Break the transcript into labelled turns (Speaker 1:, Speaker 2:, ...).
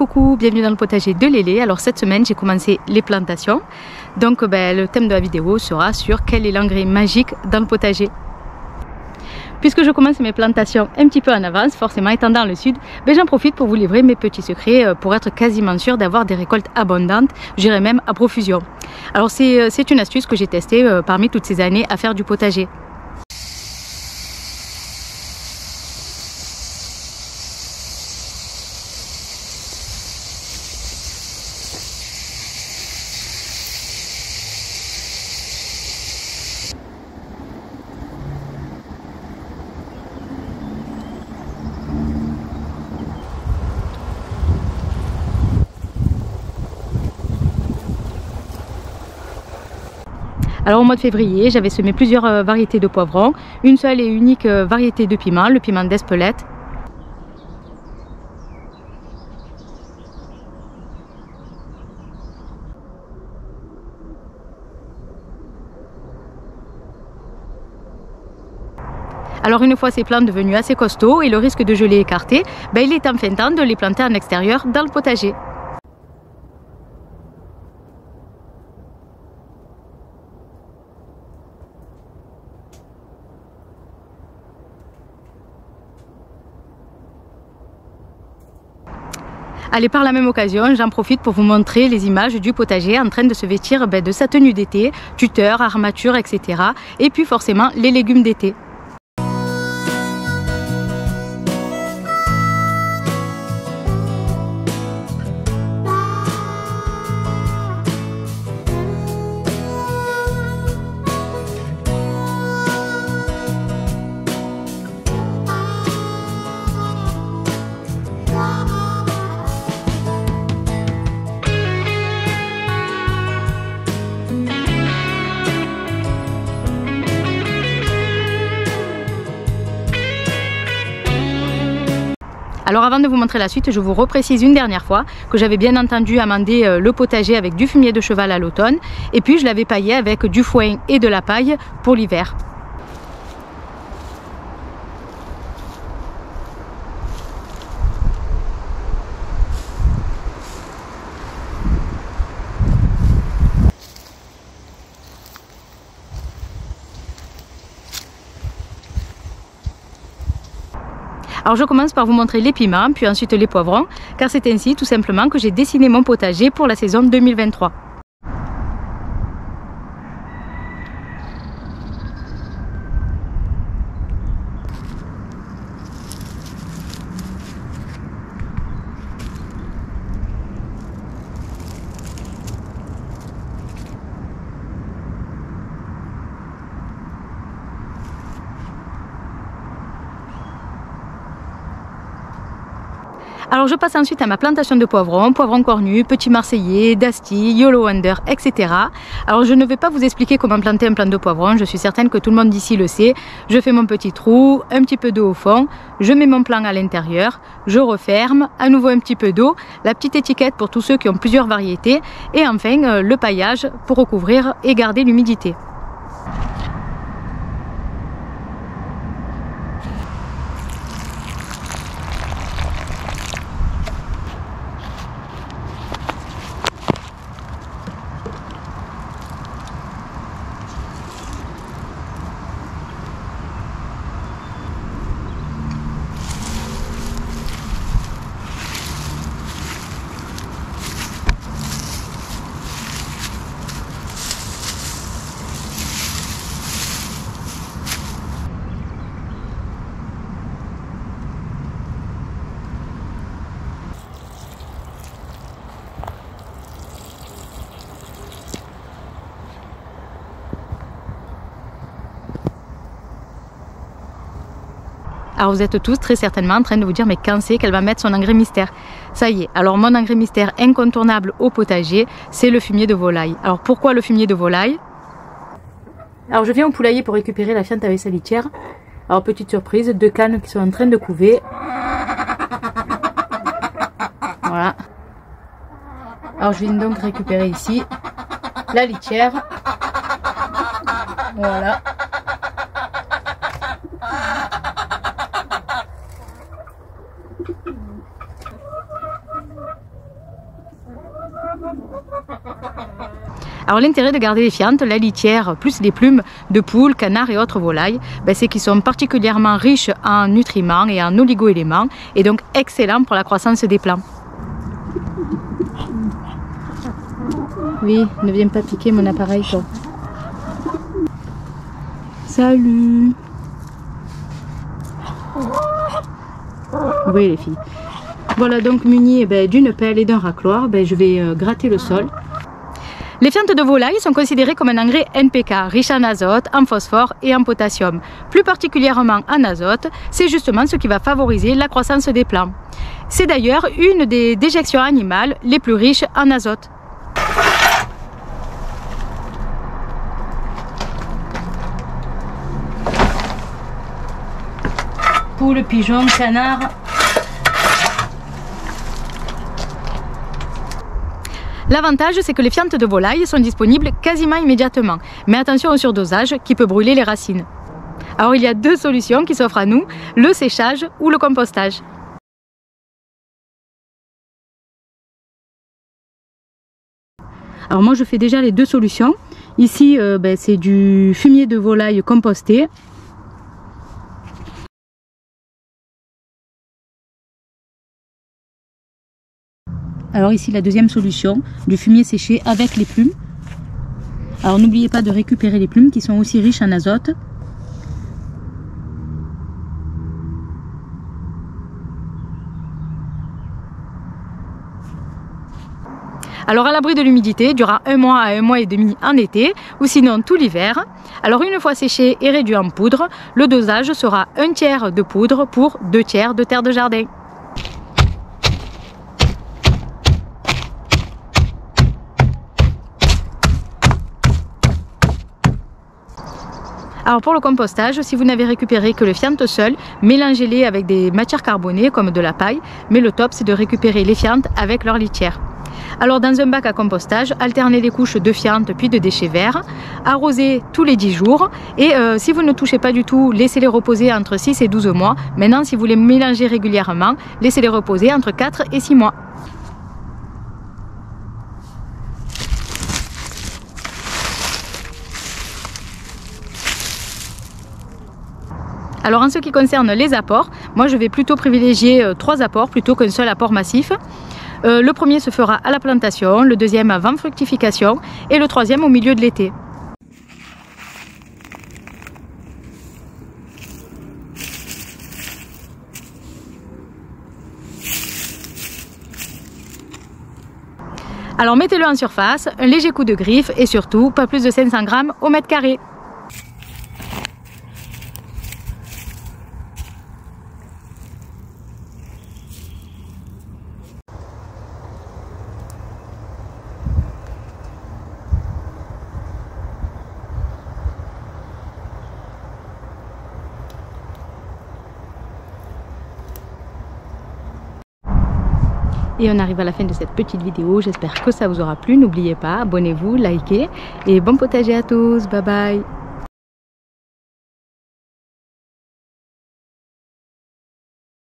Speaker 1: coucou, bienvenue dans le potager de Lélé. Alors cette semaine j'ai commencé les plantations. Donc le thème de la vidéo sera sur quel est l'engrais magique dans le potager. Puisque je commence mes plantations un petit peu en avance, forcément étant dans le sud, j'en profite pour vous livrer mes petits secrets pour être quasiment sûr d'avoir des récoltes abondantes, je dirais même à profusion. Alors c'est une astuce que j'ai testée parmi toutes ces années à faire du potager. Alors au mois de février, j'avais semé plusieurs variétés de poivrons, une seule et unique variété de piment, le piment d'Espelette. Alors une fois ces plantes devenues assez costauds et le risque de geler écarté, il est enfin temps de les planter en extérieur dans le potager. Allez, par la même occasion, j'en profite pour vous montrer les images du potager en train de se vêtir de sa tenue d'été, tuteur, armature, etc. Et puis forcément les légumes d'été. Alors avant de vous montrer la suite, je vous reprécise une dernière fois que j'avais bien entendu amender le potager avec du fumier de cheval à l'automne et puis je l'avais paillé avec du foin et de la paille pour l'hiver. Alors je commence par vous montrer les piments, puis ensuite les poivrons, car c'est ainsi tout simplement que j'ai dessiné mon potager pour la saison 2023. Alors je passe ensuite à ma plantation de poivrons, poivrons cornus, petits marseillais, dasty, yellow wonder, etc. Alors je ne vais pas vous expliquer comment planter un plant de poivrons, je suis certaine que tout le monde d'ici le sait. Je fais mon petit trou, un petit peu d'eau au fond, je mets mon plant à l'intérieur, je referme, à nouveau un petit peu d'eau, la petite étiquette pour tous ceux qui ont plusieurs variétés et enfin le paillage pour recouvrir et garder l'humidité. Alors vous êtes tous très certainement en train de vous dire mais quand c'est qu'elle va mettre son engrais mystère? Ça y est, alors mon engrais mystère incontournable au potager, c'est le fumier de volaille. Alors pourquoi le fumier de volaille? Alors je viens au poulailler pour récupérer la fiente avec sa litière. Alors petite surprise, 2 cannes qui sont en train de couver. Voilà. Alors je viens donc récupérer ici la litière. Voilà. Alors l'intérêt de garder les fientes, la litière, plus les plumes de poules, canards et autres volailles, c'est qu'ils sont particulièrement riches en nutriments et en oligo-éléments et donc excellents pour la croissance des plants. Oui, ne viens pas piquer mon appareil toi. Salut. Oui les filles. Voilà donc muni d'une pelle et d'un racloir, je vais gratter le sol. Les fientes de volaille sont considérées comme un engrais NPK, riche en azote, en phosphore et en potassium. Plus particulièrement en azote, c'est justement ce qui va favoriser la croissance des plants. C'est d'ailleurs une des déjections animales les plus riches en azote. Poules, pigeons, canards. L'avantage, c'est que les fientes de volaille sont disponibles quasiment immédiatement. Mais attention au surdosage qui peut brûler les racines. Alors il y a deux solutions qui s'offrent à nous, le séchage ou le compostage. Alors moi je fais déjà les deux solutions. Ici c'est du fumier de volaille composté. Alors ici la deuxième solution, du fumier séché avec les plumes. Alors n'oubliez pas de récupérer les plumes qui sont aussi riches en azote. Alors à l'abri de l'humidité, durant 1 mois à 1 mois et demi en été, ou sinon tout l'hiver. Alors une fois séché et réduit en poudre, le dosage sera 1/3 de poudre pour 2/3 de terre de jardin. Alors pour le compostage, si vous n'avez récupéré que les fientes seules, mélangez-les avec des matières carbonées comme de la paille, mais le top c'est de récupérer les fientes avec leur litière. Alors dans un bac à compostage, alternez les couches de fientes puis de déchets verts, arrosez tous les 10 jours et si vous ne touchez pas du tout, laissez-les reposer entre 6 et 12 mois. Maintenant si vous les mélangez régulièrement, laissez-les reposer entre 4 et 6 mois. Alors en ce qui concerne les apports, moi je vais plutôt privilégier 3 apports plutôt qu'un seul apport massif. Le premier se fera à la plantation, le deuxième avant fructification et le troisième au milieu de l'été. Alors mettez-le en surface, un léger coup de griffe et surtout pas plus de 500 g au mètre carré. Et on arrive à la fin de cette petite vidéo, j'espère que ça vous aura plu. N'oubliez pas, abonnez-vous, likez et bon potager à tous, bye bye.